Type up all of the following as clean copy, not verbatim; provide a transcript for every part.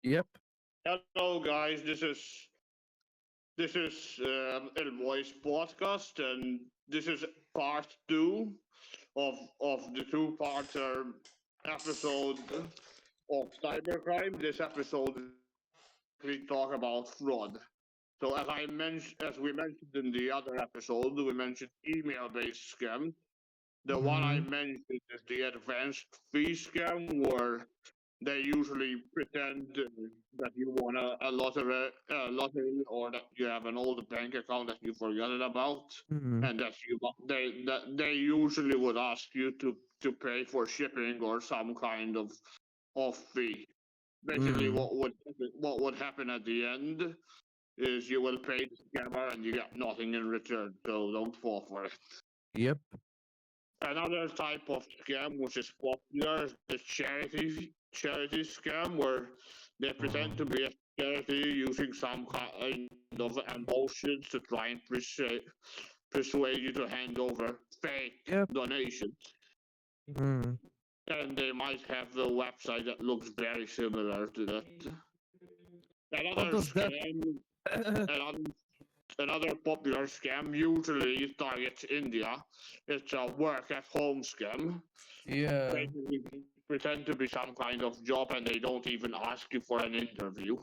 Yep. Hello, guys. This is Il-boyz Podcast, and this is part two of the two-parter episode of cybercrime. This episode is basically talk about fraud. So as we mentioned in the other episode, we mentioned email-based scams. The one I Mm-hmm. mentioned is the advanced fee scam, where they usually pretend that you won a lottery, or that you have an old bank account that you forgot about, Mm-hmm. and that they usually would ask you to pay for shipping or some kind of fee. Basically, Mm. what would happen at the end is you will pay the scammer and you get nothing in return. So don't fall for it. Yep. Another type of scam which is popular is the charity scam, where they pretend to be a charity using some kind of emotions to try and persuade you to hand over fake Yep. donations. Mm. And they might have a website that looks very similar to that. What Another does that? scam, another Another popular scam usually targets India. It's a work at home scam. Yeah. Basically, they pretend to be some kind of job and they don't even ask you for an interview.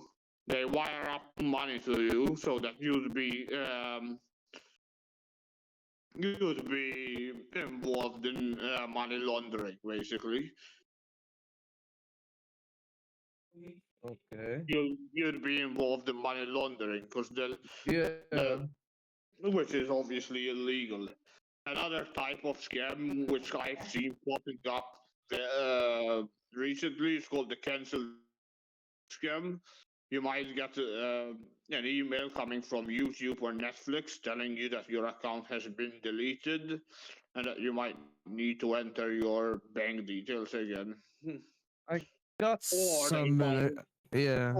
They wire up money to you so that you'd be involved in money laundering. Basically, Okay. you'd be involved in money laundering because Yeah. the which is obviously illegal. Another type of scam which I've seen popping up recently is called the cancel scam. You might get an email coming from YouTube or Netflix telling you that your account has been deleted and that you might need to enter your bank details again. I got Or they some. might Yeah.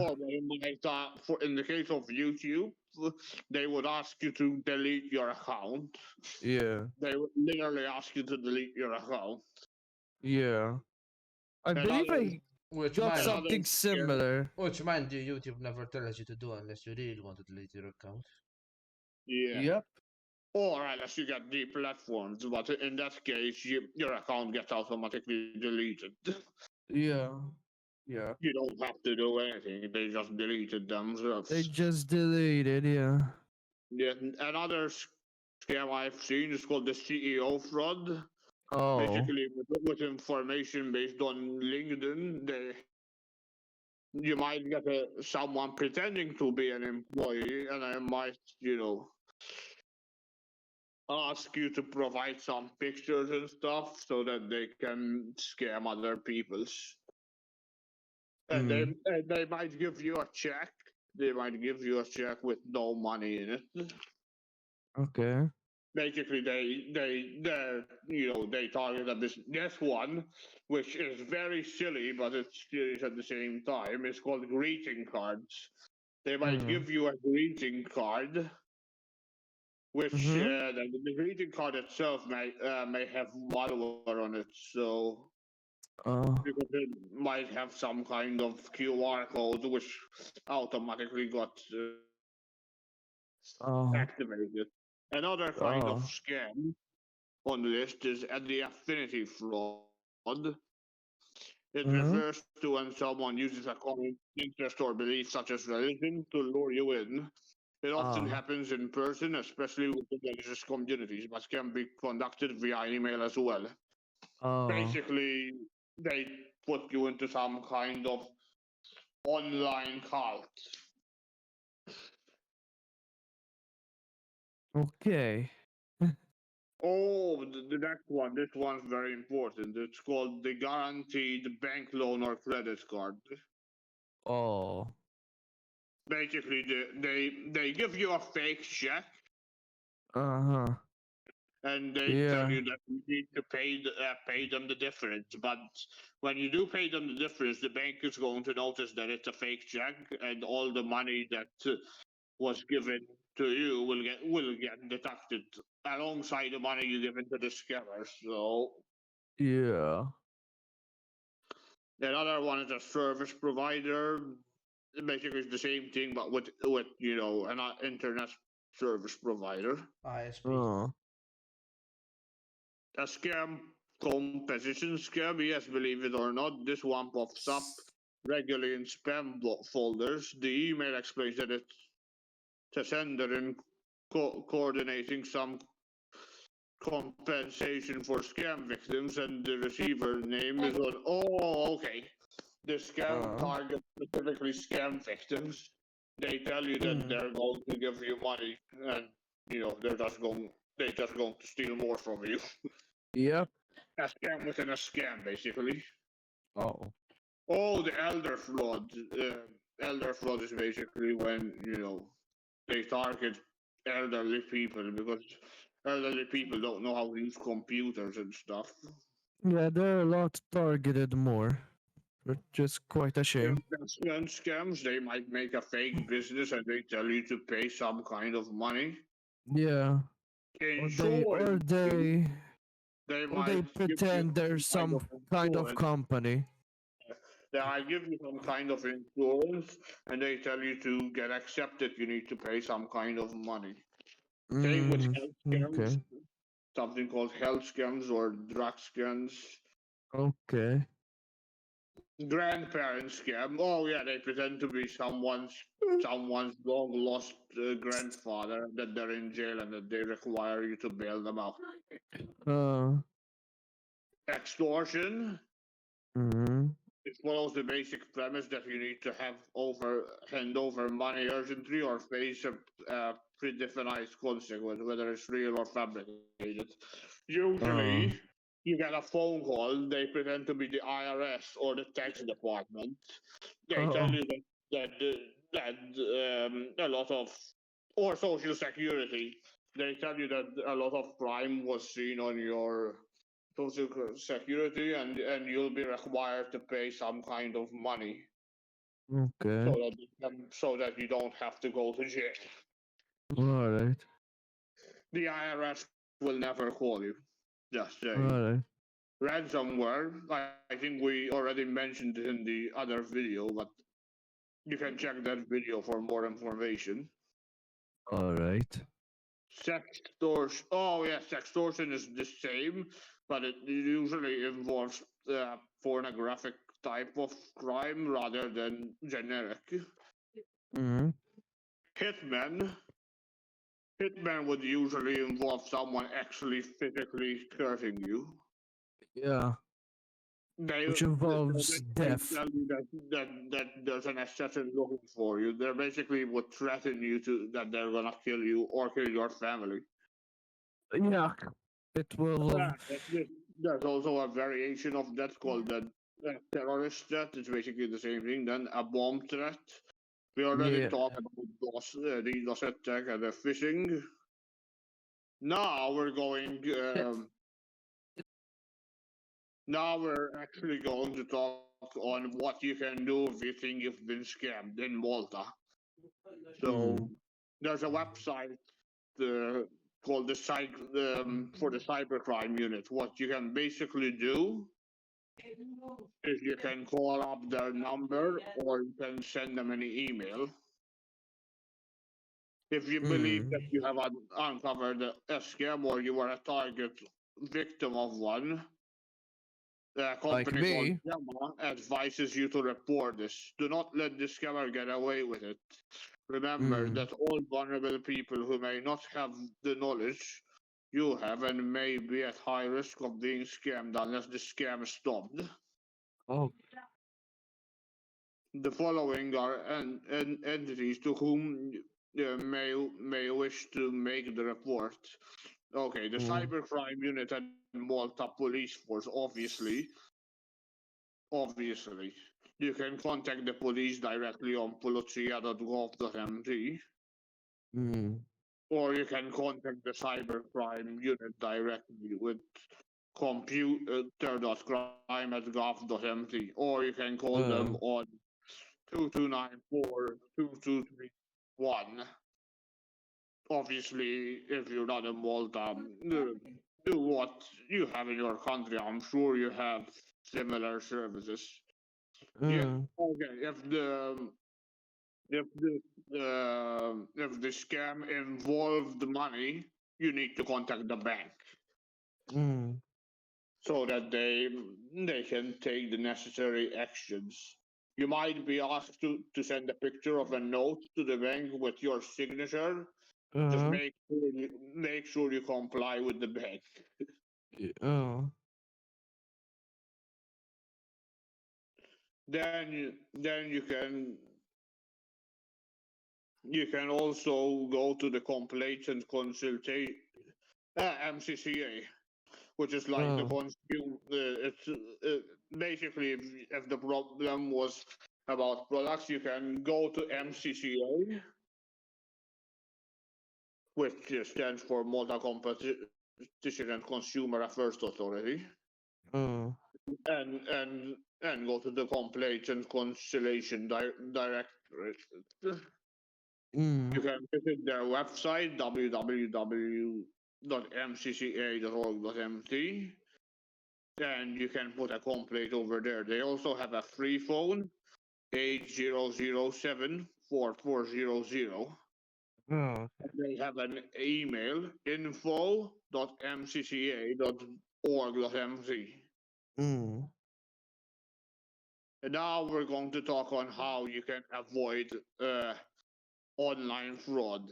for in the case of YouTube, they would ask you to delete your account. Yeah. They would literally ask you to delete your account. Yeah. I believe Another I Which got mind, another something scam. similar. which mind you YouTube never tells you to do unless you really want to delete your account. Yeah. Yep. Or unless you get deplatformed, but in that case, your account gets automatically deleted. Yeah. Yeah. You don't have to do anything; they just deleted They themselves. just deleted. Yeah. Yeah. Another scam I've seen is called the CEO fraud. Oh. Basically, with information based on LinkedIn, you might get someone pretending to be an employee, and I might, ask you to provide some pictures and stuff so that they can scam other people's. Mm. And they might give you a check. They might give you a check with no money in it. Okay. Basically, they target at this one, which is very silly, but it's serious at the same time. It's called greeting cards. They might Mm. give you a greeting card, which Mm-hmm. the greeting card itself may have malware on it, so Oh. because it might have some kind of QR code which automatically got Oh. activated. Another kind of Oh. scam on the list is at the affinity fraud. It Mm-hmm. refers to when someone uses a common interest or belief, such as religion, to lure you in. It often Oh. happens in person, especially within religious communities, but can be conducted via email as well. Oh. Basically, they put you into some kind of online cult. Okay. Oh, the next one. This one's very important. It's called the guaranteed bank loan or credit card. Oh. Basically, they give you a fake check Uh-huh. and they tell Yeah. you that you need to pay them the difference. But when you do pay them the difference, the bank is going to notice that it's a fake check, and all the money that was given to you will get deducted alongside the money you given to the scammer. So Yeah. another one is a service provider. basically it's the same thing, but with an internet service provider. ISP. Oh. A scam composition scam, yes, believe it or not, this one pops up regularly in spam folders. The email explains that it's the sender in coordinating some compensation for scam victims, and the receiver name is on. Oh, okay. The scam Uh. target specifically scam victims. They tell you that Mm. they're going to give you money, and they're just going to steal more from you. Yep. A scam within a scam, basically. Oh. Oh, the elder fraud. Elder fraud is basically when they target elderly people because elderly people don't know how to use computers and stuff. Yeah, they're a lot targeted more. Which is quite a shame. Investment scams, they might make a fake business and they tell you to pay some kind of money. Yeah. Or they or Insurance, they they or they might give you pretend there's some kind of some kind of insurance. company. They might give you some kind of insurance and they tell you to get accepted, you need to pay some kind of money. Same with Mm. health scams, Okay. something called health scams or drug scams. Okay. Grandparent scam. Oh yeah, they pretend to be someone's long lost grandfather, that they're in jail and that they require you to bail them out. Uh. Extortion. Mm. It follows the basic premise that you need to hand over money urgently or face a predefined consequence, whether it's real or fabricated. Uh. Usually, you get a phone call. They pretend to be the IRS or the tax department. They tell Oh. you that a lot of or Social Security. They tell you that a lot of crime was seen on your Social Security, and you'll be required to pay some kind of money Okay. so that you don't have to go to jail. All right. The IRS will never call you. Just All saying. right. Ransomware. I think we already mentioned it in the other video, but you can check that video for more information. All right. Sextortion. Oh yeah, sextortion is the same, but it usually involves pornographic type of crime rather than generic. Mm. Hitman. Hitman would usually involve someone actually physically hurting you. Yeah. They Which they involves death. tell you that there's an assassin looking for you. They basically would threaten you to that they're gonna kill you or kill your family. Yeah. It will. Yeah, there's also a variation of that called the terrorist threat. It's basically the same thing. Then a bomb threat. We already Yeah. talked about the DOS attack and the phishing. Now we're going. Now we're actually going to talk on what you can do if you think you've been scammed in Malta. So Mm. there's a website uh, called for the cybercrime unit. What you can basically do is you can call up their number or you can send them an email. If you believe that Mm. you have uncovered a scam or you were a target victim of one, a Like company called me. Gamma advises you to report this. Do not let the scammer get away with it. Remember Mm. that all vulnerable people who may not have the knowledge you have and may be at high risk of being scammed unless the scam is stopped. Oh. The following are entities to whom may wish to make the report. Okay, the Mm. cybercrime unit and Malta police force, obviously. You can contact the police directly on polizia.gov.mt, Mm. or you can contact the cybercrime unit directly with computer.crime@gov.mt, or you can call them Uh. on 2294-2231. Obviously, if you're not in Malta, do what you have in your country. I'm sure you have similar services. Yeah. Uh. Okay. If the scam involved money, you need to contact the bank Mm. so that they can take the necessary actions. You might be asked to send a picture of a note to the bank with your signature. Just Uh-huh. make sure you comply with the bank. Oh. Then you can also go to the complaints and consultation MCCA, which is like the Oh. consumer. It's basically if the problem was about products, you can go to MCCA, which stands for Malta Competition and Consumer Affairs Authority, Oh. and go to the complaints and conciliation directorate. You Mm. can visit their website www.mcca.org.mt, and you can put a complaint over there. They also have a free phone 8007 4400. Oh. They have an email info.mcca.org.mt. Mm. And now we're going to talk on how you can avoid online fraud.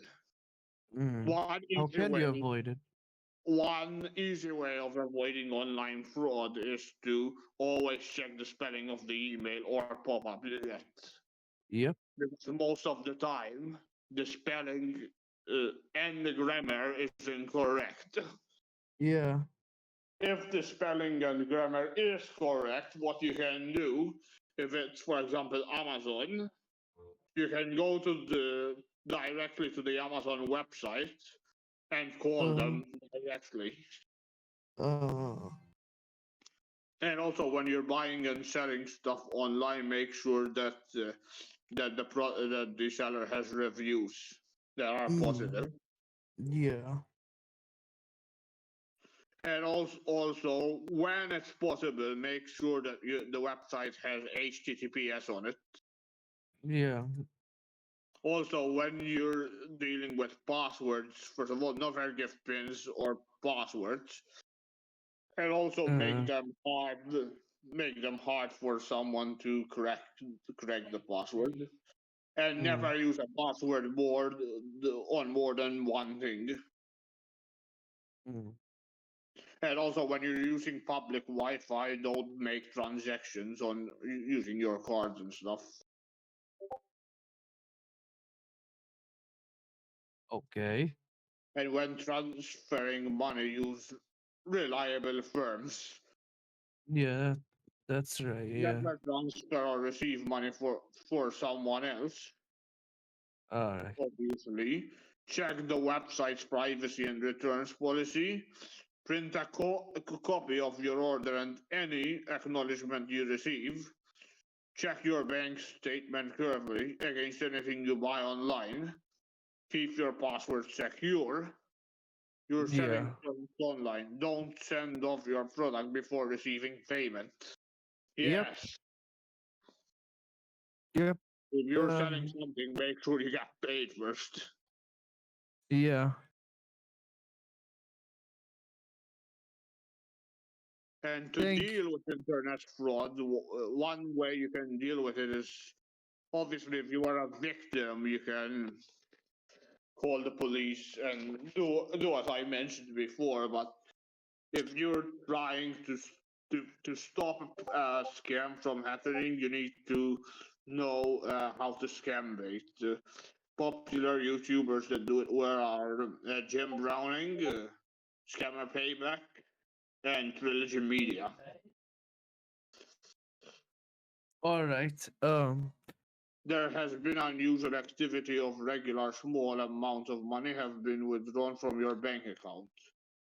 Mm. One How easy can you way avoid it? One easy way of avoiding online fraud is to always check the spelling of the email or pop-up you get. Yep. Because most of the time, the spelling and the grammar is incorrect. Yeah. If the spelling and grammar is correct, what you can do, if it's for example Amazon, you can go to the directly to the Amazon website and call Uh. them directly. Oh. And also, when you're buying and selling stuff online, make sure that the seller has reviews that are Mm. positive. Yeah. And also, when it's possible, make sure that the website has HTTPS on it. Yeah. Also, when you're dealing with passwords, first of all, never give pins or passwords, and also Uh. make them hard for someone to correct the password. And Mm. never use a password board on more than one thing. Mm. And also, when you're using public Wi-Fi, don't make transactions on using your cards and stuff. Okay. And when transferring money, use reliable firms. Yeah. That's right. Yeah. Never transfer or receive money for someone else. All right. Obviously, check the website's privacy and returns policy. Print a copy of your order and any acknowledgement you receive. Check your bank statement carefully against anything you buy online. Keep your password secure. You're selling Yeah. products online. Don't send off your product before receiving payment. Yep. Yes, Yep. if you're selling Um. something, make sure you get paid first. Yeah. And to Thank. deal with internet fraud, one way you can deal with it is obviously if you are a victim, you can call the police and do as I mentioned before. But if you're trying to stop a scam from happening, you need to know how to scam bait. Popular YouTubers that do it well are Jim Browning, Scammer Payback, and Trilogy Media. All right. There has been unusual activity of regular small amount of money have been withdrawn from your bank account.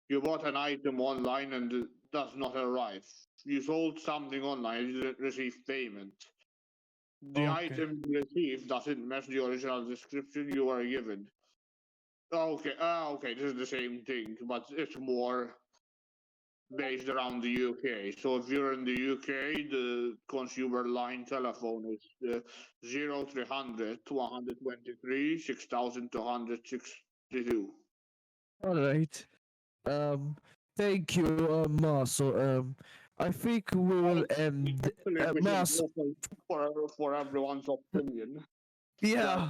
You bought an item online and it does not arrive. You sold something online and you didn't receive payment. The Okay. item you received doesn't match the original description you were given. Okay, okay, this is the same thing, but it's more based around the UK. So if you're in the UK, the consumer line telephone is 0300 223 6262. All right. Um, Thank you, Marcel. I think we will end. Hopefully we can Marcel, go for everyone's opinion. But yeah.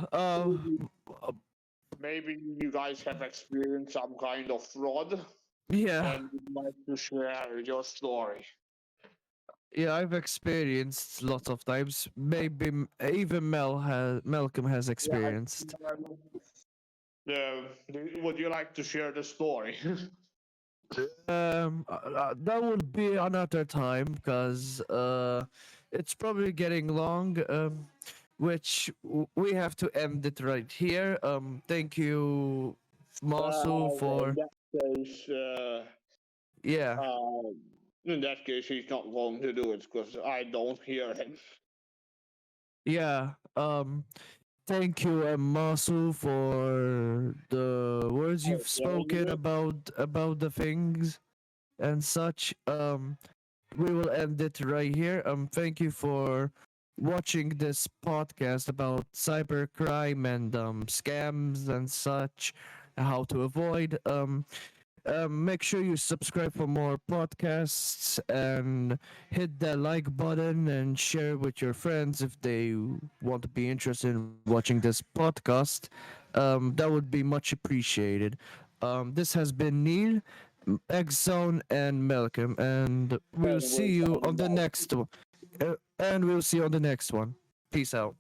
maybe you guys have experienced some kind of fraud Yeah. and would like to share your story. Yeah, I've experienced lots of times. Maybe even Malcolm has experienced. Would you like to share the story? That would be another time because it's probably getting long. Which we have to end it right here. Thank you, Masu, In for that case, yeah, he's not going to do it because I don't hear him. yeah. Thank you, Masu, for the words you've spoken Okay. about the things and such. We will end it right here. Thank you for watching this podcast about cybercrime and scams and such, how to avoid. Make sure you subscribe for more podcasts and hit that like button and share with your friends if they want to be interested in watching this podcast. That would be much appreciated. This has been Neil, Exxon, and Malcolm, and we'll And we're see you on signing the out. next one. And we'll see you on the next one. Peace out.